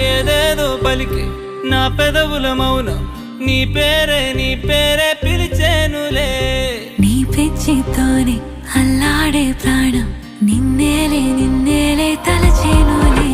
ఏదేదో పలికి నా పెదవుల మౌనం నీ పేరే పిలిచేనులే నీ పిచ్చితోనే అల్లాడే ప్రాణం నిన్నేలే తలచేనులే